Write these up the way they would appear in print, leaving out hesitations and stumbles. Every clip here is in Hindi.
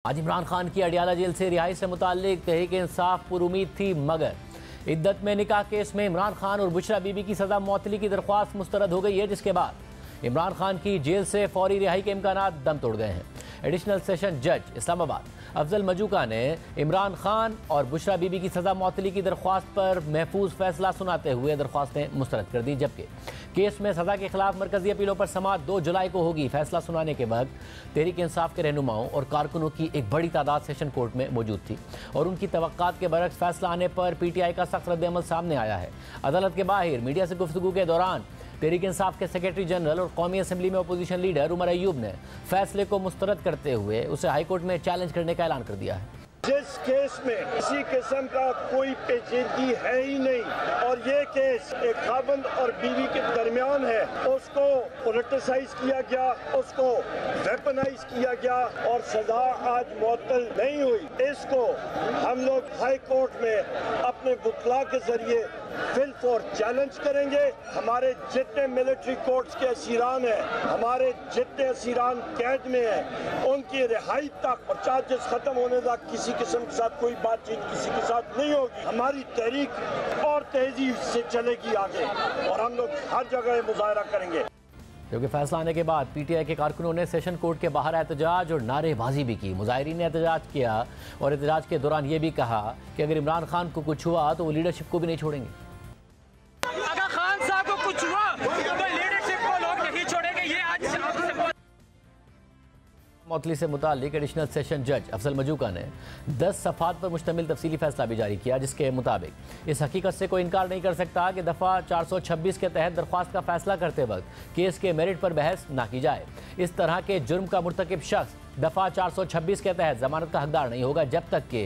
आज इमरान खान की अडियाला जेल से रिहाई से मुताल्लिक तहरीक इंसाफ पुरुमीद थी, मगर इद्दत में निकाह केस में इमरान खान और बुशरा बीबी की सजा मौतली की दरख्वास्त मुस्तरद हो गई है, जिसके बाद इमरान खान की जेल से फौरी रिहाई के इम्कानात दम तोड़ गए हैं। एडिशनल सेशन जज इस्लामाबाद अफजल मजूका ने इमरान खान और बुशरा बीबी की सजा मौतली की दरख्वास्त पर महफूज फैसला सुनाते हुए दरख्वास्तें मुस्तरद कर दी, जबकि केस में सजा के खिलाफ मरकजी अपीलों पर समाअत 2 जुलाई को होगी। फैसला सुनाने के वक्त तहरीक इंसाफ के रहनुमाओं और कारकुनों की एक बड़ी तादाद सेशन कोर्ट में मौजूद थी और उनकी तवक्कात के बरक्स फैसला आने पर PTI का सख्त रद्द-ए-अमल सामने आया है। अदालत के बाहर मीडिया से गुफ्तगू के दौरान तहरीक इंसाफ के सेक्रेटरी जनरल और कौमी असम्बली में अपोजिशन लीडर उमर अयूब ने फैसले को मुस्तरद करते हुए उसे हाईकोर्ट में चैलेंज करने का ऐलान कर दिया है। जिस केस में किसी किस्म का कोई पेचीदगी है ही नहीं और ये केस एक खाबंद और बीवी के दरमियान है, उसको पोलिटिसाइज किया गया, उसको वेपनाइज किया गया और सजा आज मुअत्तल नहीं हुई। इसको हम लोग हाई कोर्ट में अपने वकला के जरिए फिल फॉर चैलेंज करेंगे। हमारे जितने मिलिट्री कोर्ट्स के असीरान हैं, हमारे जितने असीरान कैद में हैं, उनकी रिहाई तक और चार्जेस खत्म होने तक किसी किस्म के साथ कोई बातचीत किसी के साथ नहीं होगी। हमारी तहरीक और तेजी से चलेगी आगे और हम लोग हर जगह मुजाहरा करेंगे। क्योंकि फैसला आने के बाद PTI के कारकुनों ने सेशन कोर्ट के बाहर एहतजाज और नारेबाजी भी की। मुजाहिरीन ने एहतजाज किया और एहतजाज के दौरान ये भी कहा कि अगर इमरान खान को कुछ हुआ तो वो लीडरशिप को भी नहीं छोड़ेंगे। अगर खान साहब को कुछ हुआ तो लीडरशिप को लोग नहीं छोड़ेंगे। ये आज मौतली से मुताल्लिक एडिशनल सेशन जज अफजल मजूका ने 10 सफ़ात पर मुश्तमिल तफसीली फैसला भी जारी किया, जिसके मुताबिक इस हकीकत से कोई इनकार नहीं कर सकता कि दफ़ा 426 के तहत दरख्वास्त का फैसला करते वक्त केस के मेरिट पर बहस ना की जाए। इस तरह के जुर्म का मुर्तकिब शख्स दफ़ा 426 के तहत जमानत का हकदार नहीं होगा जब तक कि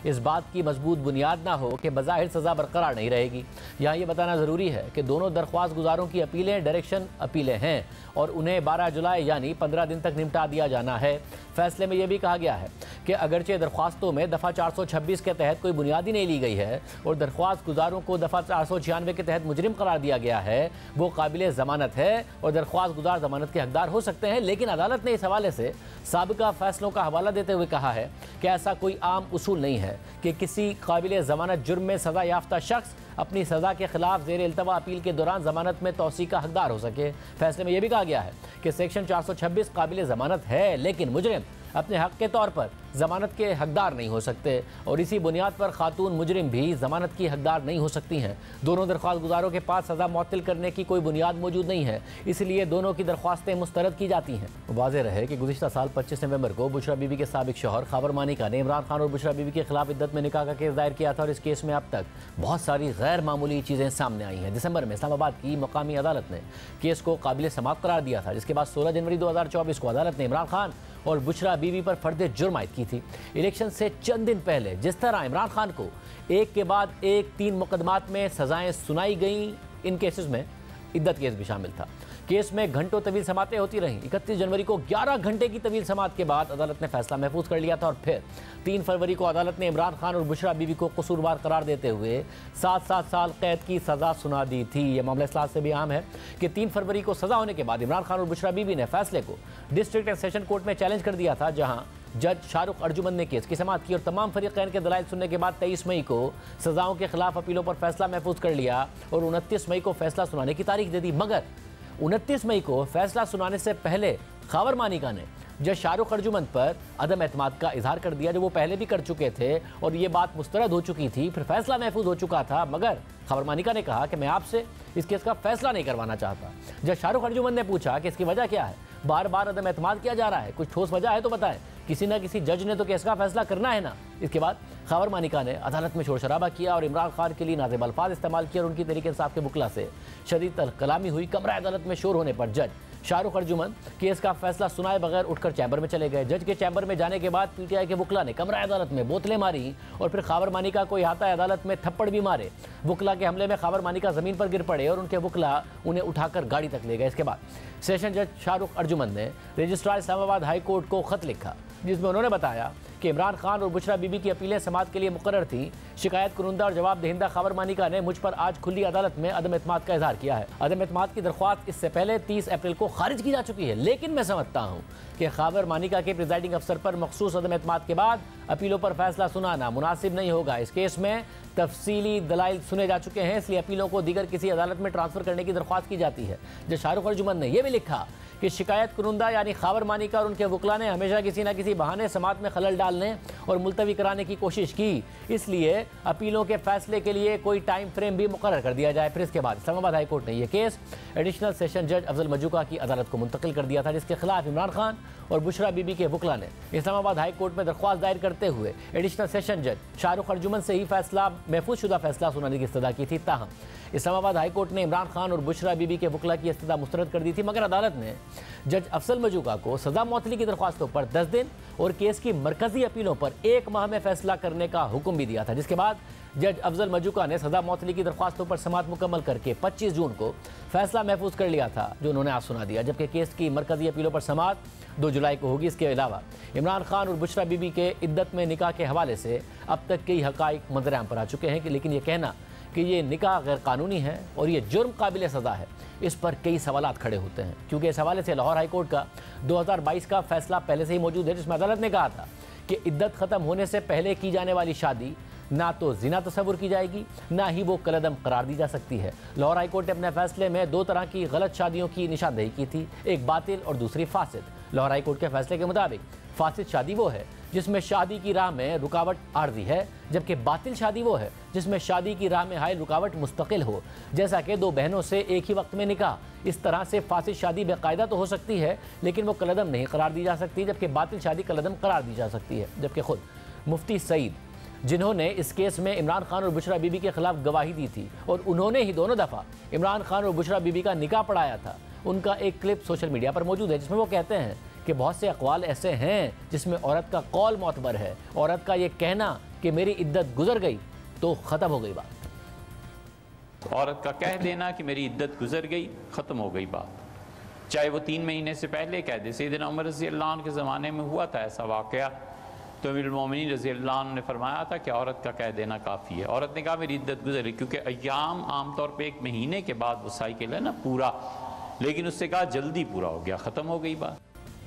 इस बात की मजबूत बुनियाद ना हो कि बज़ाहिर सज़ा बरकरार नहीं रहेगी। यहाँ ये बताना ज़रूरी है कि दोनों दरख्वास्त गुजारों की अपीलें डायरेक्शन अपीलें हैं और उन्हें 12 जुलाई यानी 15 दिन तक निपटा दिया जाना है। फैसले में यह भी कहा गया है कि अगरचे दरख्वास्तों में दफ़ा 426 के तहत कोई बुनियादी नहीं ली गई है और दरख्वास्त गुजारों को दफ़ा 496 के तहत मुजरिम करार दिया गया है, वो काबिल ज़मानत है और दरख्वास्त गुजार ज़मानत के हकदार हो सकते हैं। लेकिन अदालत ने इस हवाले से साबिका फैसलों का हवाला देते हुए कहा है कि ऐसा कोई आम उसूल नहीं है कि किसी काबिल ज़मानत जुर्म में सज़ा याफ्ता शख्स अपनी सज़ा के खिलाफ ज़ेर इल्तवा अपील के दौरान ज़मानत में तौसी का हकदार हो सके। फैसले में यह भी कहा गया है कि सेक्शन 426 काबिल ज़मानत है, लेकिन मुजरिम अपने हक के तौर पर ज़मानत के हकदार नहीं हो सकते और इसी बुनियाद पर खातून मुजरिम भी ज़मानत की हकदार नहीं हो सकती हैं। दोनों दरख्वास्त गुजारों के पास सज़ा मुअत्तल करने की कोई बुनियाद मौजूद नहीं है, इसलिए दोनों की दरख्वास्तें मुस्तरद की जाती हैं। वाज़ेह रहे कि गुज़िश्ता साल 25 नवंबर को बुशरा बीबी के साबिक शौहर खाबर मानिका ने इमरान खान और बुशरा बीबी के खिलाफ इद्दत में निकाह का केस दायर किया था और इस केस में अब तक बहुत सारी गैर मामूली चीज़ें सामने आई हैं। दिसंबर में इस्लामाबाद की मकामी अदालत ने केस को काबिल समाअत करार दिया था, जिसके बाद 16 जनवरी 2024 को अदालत ने इमरान खान और बुशरा बीबी पर फर्द जुर्म आयद की थी। इलेक्शन से चंद दिन पहले जिस तरह इमरान खान को एक के बाद एक 3 मुकदमात में सजाएं सुनाई गई, इन केसेस में इद्दत केस भी शामिल था। केस में घंटों तवील समातें होती रहीं। 31 जनवरी को 11 घंटे की तवील समात के बाद अदालत ने फैसला महफूज कर लिया था और फिर 3 फरवरी को अदालत ने इमरान खान और बुशरा बीबी को कसूरवार करार देते हुए 7-7 साल कैद की सज़ा सुना दी थी। यह मामला इस लिहाज से भी अहम है कि 3 फरवरी को सज़ा होने के बाद इमरान खान और बुशरा बीबी ने फैसले को डिस्ट्रिक्ट एंड सेशन कोर्ट में चैलेंज कर दिया था, जहाँ जज शाहरुख अर्जुमंद ने केस की समाअत की और तमाम फरीक़ैन के दलाइल सुनने के बाद 23 मई को सज़ाओं के खिलाफ अपीलों पर फैसला महफूज कर लिया और 29 मई को फैसला सुनाने की तारीख दे दी। मगर 29 मई को फैसला सुनाने से पहले खाबर मानिका ने जज शाहरुख अर्जुमंद पर अदम एतमाद का इजहार कर दिया, जो वो पहले भी कर चुके थे और ये बात मुस्तरद हो चुकी थी, फिर फैसला महफूज हो चुका था। मगर खाबर मानिका ने कहा कि मैं आपसे इस केस का फैसला नहीं करवाना चाहता। जज शाहरुख अर्जुमंद ने पूछा कि इसकी वजह क्या है, बार बार अदम एतमाद किया जा रहा है, कुछ ठोस वजह है तो बताएं, किसी न किसी जज ने तो केस का फैसला करना है ना। इसके बाद खाबर मानिका ने अदालत में शोर शराबा किया और इमरान खान के लिए नाज़िब अल्फाज इस्तेमाल किए और उनकी तहरीक इंसाफ के बुकला से शदीद कलामी हुई। कमरा अदालत में शोर होने पर जज शाहरुख अर्जुमंद केस का फैसला सुनाए बगैर उठकर चैम्बर में चले गए। जज के चैम्बर में जाने के बाद PTI के वकला ने कमरा अदालत में बोतलें मारी और फिर खाबर मानिका को अहाता अदालत में थप्पड़ भी मारे। वकला के हमले में खाबर मानिका ज़मीन पर गिर पड़े और उनके वकला उन्हें उठाकर गाड़ी तक ले गए। इसके बाद सेशन जज शाहरुख अर्जुमंद ने रजिस्ट्रार इस्लामाबाद हाई कोर्ट को खत लिखा, जिसमें उन्होंने बताया कि इमरान खान और बुशरा बीबी की अपीलें समाअत के लिए मुकर्रर थी। शिकायत कुरुंदा और जवाब दहिंदा खावर मानिका ने मुझ पर आज खुली अदालत में अदम एतमाद का इजहार किया है। अदम एतमाद की दरख्वास्त इससे पहले 30 अप्रैल को खारिज की जा चुकी है, लेकिन मैं समझता हूँ कि खावर मानिका के प्रिजाइडिंग अफसर पर मखसूस अदम एतमाद के बाद अपीलों पर फैसला सुनाना मुनासिब नहीं होगा। इस केस में तफसीली दलाइल सुने जा चुके हैं, इसलिए अपीलों को दीगर किसी अदालत में ट्रांसफर करने की दरख्वास्त की जाती है। जज शाहरुख अर्जुमन ने यह भी लिखा कि शिकायत कुरुंदा यानी खावर मानिका और उनके वकला ने हमेशा किसी न किसी बहाने समाअत में खलल डालने और मुलतवी कराने की कोशिश की, इसलिए अपीलों के फैसले के लिए कोई टाइम फ्रेम भी मुकर्रर कर दिया जाए। फिर इसके बाद इस्लामाबाद हाई कोर्ट ने यह केस एडिशनल सेशन जज अफजल मजूका की अदालत को मुंतकिल कर दिया था, जिसके खिलाफ इमरान खान और बुशरा बीबी के वकला ने इस्लामाबाद हाई कोर्ट में दरख्वास्त दायर करते हुए एडिशनल सेशन जज शाहरुख अर्जुमन से ही फैसला महफूज शुदा फैसला सुनाने की इस्तदा की थी। ताहम इस्लामाबाद हाई कोर्ट ने इमरान खान और बुशरा बीबी के वकला की इस्तदा मुस्तरद कर दी थी, मगर अदालत ने जज अफजल मजूका को सजा मौतली की दरख्वास्तों पर 10 दिन और केस की मरकजी अपीलों पर 1 माह में फैसला करने का हुक्म भी दिया था, जिसके बाद जज अफजल मजूका ने सजा मौतली की दरख्वास्तों पर समाअत मुकम्मल करके 25 जून को फैसला महफूज कर लिया था, जो उन्होंने आज सुना दिया, जबकि केस की मरकजी अपीलों पर समाअत 2 जुलाई को होगी। इसके अलावा इमरान खान और बुशरा बीबी के इद्दत में निकाह के हवाले से अब तक कई हक़ाइक़ मंज़र-ए-आम पर आ चुके हैं, लेकिन ये कहना कि ये निकाह गैर कानूनी है और ये जुर्म काबिल सज़ा है, इस पर कई सवालात खड़े होते हैं, क्योंकि इस हवाले से लाहौर हाई कोर्ट का 2022 का फैसला पहले से ही मौजूद है, जिसमें अदालत ने कहा था कि इद्दत ख़त्म होने से पहले की जाने वाली शादी ना तो जिना तस्वुर की जाएगी, ना ही वो कलअदम करार दी जा सकती है। लाहौर हाई कोर्ट ने अपने फैसले में 2 तरह की गलत शादियों की निशानदेही की थी, एक बातिल और दूसरी फासिद। लाहौर हाई कोर्ट के फैसले के मुताबिक फासिद शादी वो है जिसमें शादी की राह में रुकावट आर्जी है, जबकि बातिल शादी वो है जिसमें शादी की राह में हायल रुकावट मुस्तकिल हो, जैसा कि 2 बहनों से एक ही वक्त में निकाह। इस तरह से फासिद शादी बेकायदा तो हो सकती है, लेकिन वो कलअदम नहीं करार दी जा सकती, जबकि बातिल शादी कलअदम करार दी जा सकती है। जबकि खुद मुफ्ती सईद, जिन्होंने इस केस में इमरान खान और बुशरा बीबी के खिलाफ गवाही दी थी और उन्होंने ही दोनों दफ़ा इमरान खान और बुशरा बीबी का निकाह पढ़ाया था, उनका एक क्लिप सोशल मीडिया पर मौजूद है, जिसमें वो कहते हैं कि बहुत से अक़वाल ऐसे हैं जिसमें औरत का कौल मोतबर है, औरत का ये कहना कि मेरी इद्दत गुजर गई तो ख़त्म हो गई बात। औरत का कह देना कि मेरी इद्दत गुजर गई, ख़त्म हो गई बात, चाहे वो 3 महीने से पहले कह दे। सैयदना उमर रज़ी अल्लाह अन्हु के ज़माने में हुआ था ऐसा वाक़या, तो अमीरुल मोमिनीन रज़ी अल्लाह अन्हु ने फरमाया था कि औरत का कह देना काफ़ी है। औरत ने कहा मेरी इद्दत गुजर गई, क्योंकि अय्याम आमतौर पर 1 महीने के बाद वो साइकिल है ना पूरा, लेकिन उससे कहा जल्दी पूरा हो गया, ख़त्म हो गई बात।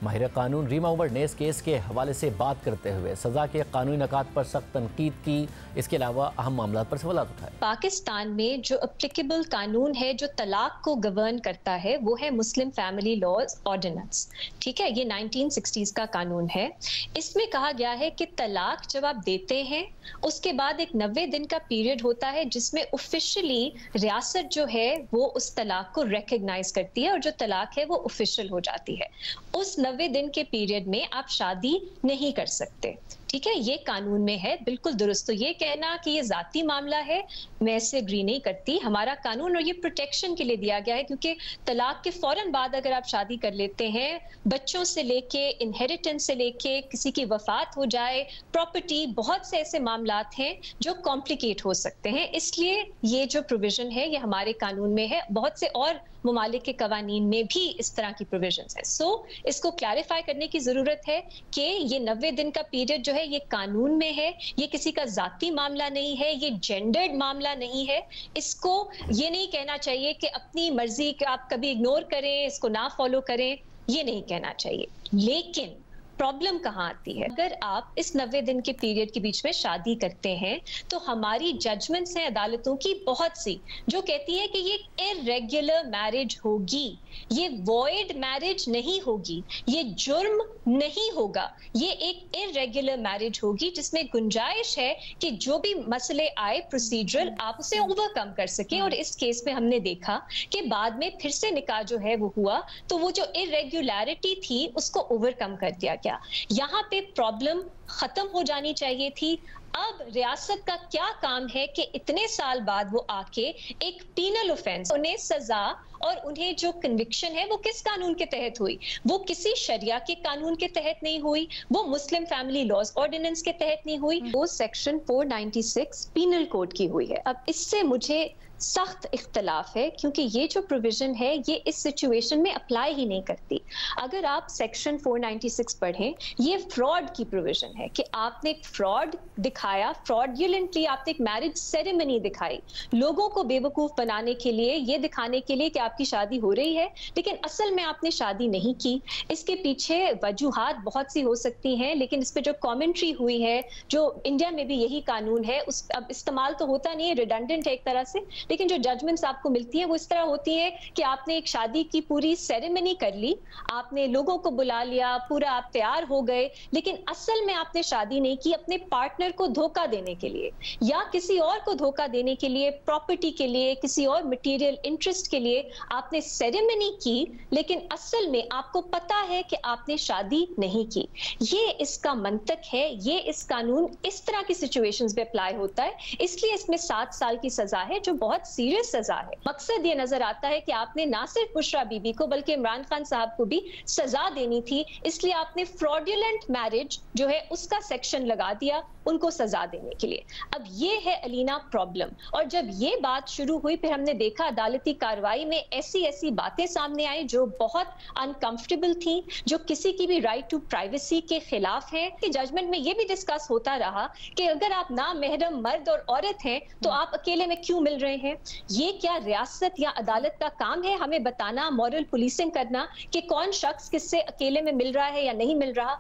माहिर कानून रीमा उमर ने इस केस के हवाले से बात करते हुए सज़ा के कानूनी नकात पर सख्त तनकीद की, इसके अलावा अहम मामला पर सवाल उठाए। पाकिस्तान में जो एप्लीकेबल कानून है जो तलाक को गवर्न करता है वो है मुस्लिम फैमिली लॉज ऑर्डिनेंस, ठीक है, ये 1960s का कानून है। इसमें कहा गया है कि तलाक जब आप देते हैं उसके बाद एक 90 दिन का पीरियड होता है जिसमें ऑफिशियली रियासत जो है वो उस तलाक को रिकग्नाइज करती है और जो तलाक है वो ऑफिशियल हो जाती है। उस 90 दिन के पीरियड में आप शादी नहीं कर सकते, ठीक है, ये कानून में है, बिल्कुल दुरुस्त। तो ये कहना कि ये जाती मामला है, मैं इससे एग्री नहीं करती। हमारा कानून और ये प्रोटेक्शन के लिए दिया गया है, क्योंकि तलाक के फौरन बाद अगर आप शादी कर लेते हैं, बच्चों से लेके इनहेरिटेंस से लेके किसी की वफात हो जाए, प्रॉपर्टी, बहुत से ऐसे मामलात हैं जो कॉम्प्लिकेट हो सकते हैं। इसलिए ये जो प्रोविजन है ये हमारे कानून में है, बहुत से और मुमालिक के कवानीन में भी इस तरह की प्रोविजंस है। सो इसको क्लैरिफाई करने की जरूरत है कि ये 90 दिन का पीरियड जो है ये कानून में है, ये किसी का जाती मामला नहीं है, ये जेंडर्ड मामला नहीं है। इसको ये नहीं कहना चाहिए कि अपनी मर्जी कि आप कभी इग्नोर करें, इसको ना फॉलो करें, ये नहीं कहना चाहिए। लेकिन प्रॉब्लम कहाँ आती है, अगर आप इस 90 दिन के पीरियड के बीच में शादी करते हैं तो हमारी जजमेंट्स हैं अदालतों की बहुत सी जो कहती है कि ये इर्रेगुलर मैरिज होगी, ये वॉइड मैरिज नहीं होगी, ये जुर्म नहीं होगा, ये एक इर्रेगुलर मैरिज होगी जिसमें गुंजाइश है कि जो भी मसले आए प्रोसीजरल आप उसे ओवरकम कर सकें। और इस केस में हमने देखा कि बाद में फिर से निकाह जो है वो हुआ, तो वो जो इर्रेगुलरिटी थी उसको ओवरकम कर दिया गया। यहाँ पे प्रॉब्लम खत्म हो जानी चाहिए थी। अब रियासत का क्या काम है कि इतने साल बाद वो आके एक पीनल ऑफेंस, उन्हें सजा और उन्हें जो कन्विक्शन है वो किस कानून के तहत हुई, वो किसी शरिया के कानून के तहत नहीं हुई, वो मुस्लिम फैमिली लॉज ऑर्डिनेंस के तहत नहीं हुई, वो सेक्शन 496 पीनल कोड की हुई है। अब इससे मुझे सख्त इख्तलाफ है, क्योंकि ये जो प्रोविजन है ये इस सिचुएशन में अप्लाई ही नहीं करती। अगर आप सेक्शन 496 पढ़ें, ये फ्रॉड की प्रोविजन है कि आपने एक फ्रॉड दिखाया, फ्रॉडुलेंटली आपने एक मैरिज सेरेमनी दिखाई लोगों को बेवकूफ बनाने के लिए, ये दिखाने के लिए कि आपकी शादी हो रही है, लेकिन असल में आपने शादी नहीं की। इसके पीछे वजूहात बहुत सी हो सकती हैं, लेकिन इस पे जो कमेंट्री हुई है, जो इंडिया में भी यही कानून है, उस अब इस्तेमाल तो होता नहीं है, रिडंडेंट है एक तरह से, लेकिन जो जजमेंट्स आपको मिलती है वो इस तरह होती है कि आपने एक शादी की पूरी सेरेमनी कर ली, आपने लोगों को बुला लिया, पूरा आप तैयार हो गए, लेकिन असल में आपने शादी नहीं की। अपने पार्टनर को धोखा देने के लिए या किसी और को धोखा देने के लिए, प्रॉपर्टी के लिए, किसी और मटेरियल इंटरेस्ट के लिए आपने सेरेमनी की, लेकिन असल में आपको पता है कि आपने शादी नहीं की। ये इसका मंतक है, ये इस कानून इस तरह की सिचुएशंस पे अप्लाई होता है, इसलिए इसमें 7 साल की सजा है, जो बहुत सीरियस सजा है। मकसद ये नजर आता है कि आपने ना सिर्फ बुशरा बीबी को बल्कि इमरान खान साहब को भी सजा देनी थी, इसलिए आपने फ्रॉडुलेंट मैरिज जो है उसका सेक्शन लगा दिया उनको सजा देने के लिए। अब ये है अलीना प्रॉब्लम। और जब ये बात शुरू हुई, फिर हमने देखा अदालती कार्रवाई में ऐसी ऐसी बातें सामने आई जो बहुत अनकंफर्टेबल थी, जो किसी की भी राइट टू प्राइवेसी के खिलाफ है। कि जजमेंट में ये भी डिस्कस होता रहा कि अगर आप ना महरम मर्द और औरत हैं तो आप अकेले में क्यों मिल रहे हैं? ये क्या रियासत या अदालत का काम है हमें बताना, मॉरल पुलिसिंग करना कि कौन शख्स किससे अकेले में मिल रहा है या नहीं मिल रहा?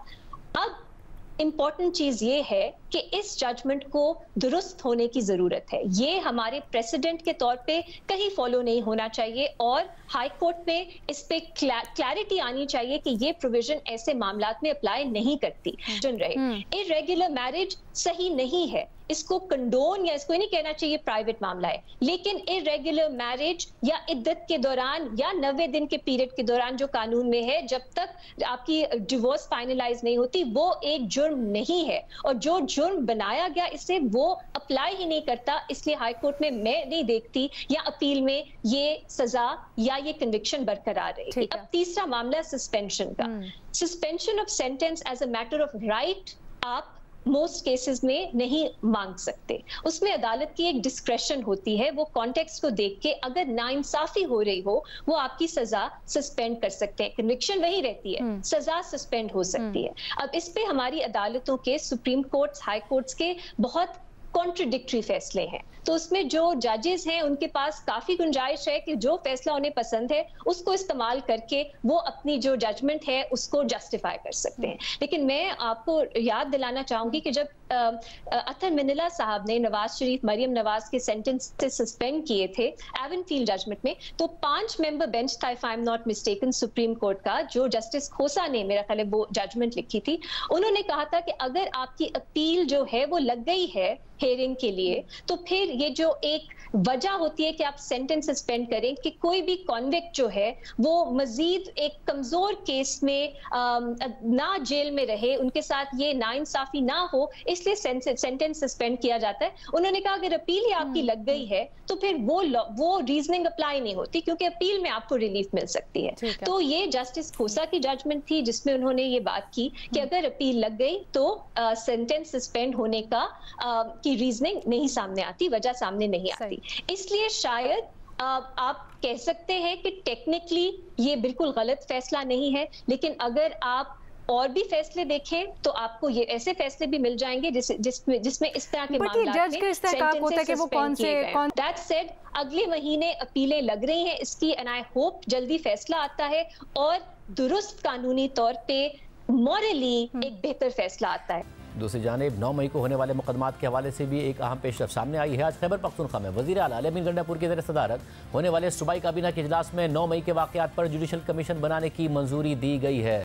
अब इंपॉर्टेंट चीज ये है कि इस जजमेंट को दुरुस्त होने की जरूरत है। ये हमारे प्रेसिडेंट के तौर पे कहीं फॉलो नहीं होना चाहिए और हाई कोर्ट में इस पे क्लैरिटी आनी चाहिए कि ये प्रोविजन ऐसे मामलात में अप्लाई नहीं करती। सुन रहे इरेगुलर मैरिज सही नहीं है, इसको कंडोन या इसको नहीं कहना चाहिए प्राइवेट मामला है, लेकिन इरेगुलर मैरिज या इद्दत के दौरान या 90 दिन के पीरियड के दौरान जो कानून में है, जब तक आपकी डिवोर्स फाइनलाइज नहीं होती, वो एक जुर्म नहीं है और जो जुर्म बनाया गया इसे वो अप्लाई ही नहीं करता। इसलिए हाई कोर्ट में मैं नहीं देखती या अपील में ये सजा या ये कन्विक्शन बरकरार रहेगी। अब तीसरा मामला सस्पेंशन का। Suspension of sentence as a matter of right आप मोस्ट केसेस में नहीं मांग सकते, उसमें अदालत की एक डिस्क्रेशन होती है। वो कॉन्टेक्स्ट को देख के अगर नाइंसाफी हो रही हो वो आपकी सजा सस्पेंड कर सकते हैं। कन्विक्शन वही रहती है, सजा सस्पेंड हो सकती है। अब इस पे हमारी अदालतों के, सुप्रीम कोर्ट्स, हाई कोर्ट्स के बहुत कॉन्ट्रडिक्टरी फैसले हैं, तो उसमें जो जजेस हैं उनके पास काफी गुंजाइश है कि जो फैसला उन्हें पसंद है उसको इस्तेमाल करके वो अपनी जो जजमेंट है उसको जस्टिफाई कर सकते हैं। लेकिन मैं आपको याद दिलाना चाहूंगी कि जब अतर मिनिला साहब ने नवाज शरीफ, मरियम नवाज के सेंटेंस से सस्पेंड किए थे एवनफील्ड जजमेंट में, तो 5 मेंबर बेंच था, if I am not mistaken, supreme court का, जो जस्टिस खोसा ने मेरा ख्याल है वो जजमेंट लिखी थी। उन्होंने कहा था कि अगर आपकी अपील जो है वो लग गई है हेयरिंग के लिए, तो फिर ये जो एक वजह होती है कि आप सेंटेंस सस्पेंड करें कि कोई भी कॉन्विक्ट जो है वो मजीद एक कमजोर केस में ना जेल में रहे, उनके साथ ये नाइंसाफी ना हो, इसलिए सेंटेंस सस्पेंड किया जाता है। उन्होंने कहा अगर अपील ही आपकी लग गई है तो फिर वो रीजनिंग अप्लाई नहीं होती, क्योंकि अपील में आपको रिलीफ मिल सकती है। तो ये जस्टिस खोसा की जजमेंट थी जिसमें उन्होंने ये बात की कि अगर अपील लग गई तो सेंटेंस सस्पेंड होने का की रीजनिंग नहीं सामने आती, वजह सामने नहीं आती। इसलिए शायद आप कह सकते हैं कि टेक्निकली ये बिल्कुल गलत फैसला नहीं है, लेकिन अगर आप और भी फैसले देखें तो आपको ये ऐसे फैसले भी मिल जाएंगे जिसमें इस तरह के मामलात में दैट सेड अगले महीने अपीलें लग रही हैं इसकी, एंड आई होप जल्दी फैसला आता है और दुरुस्त कानूनी तौर पे मॉरली एक बेहतर फैसला आता है। दूसरी जानिब 9 मई को होने वाले मुकदमात के हवाले से भी एक अहम पेशरफ सामने आई है। आज खैबर पख्तूनख्वा में वज़ीर आला अली अमीन गंडापुर की ज़ेर सदारत होने वाले सूबाई काबीना के इजलास में 9 मई के वाक़यात पर जुडिशल कमीशन बनाने की मंजूरी दी गई है।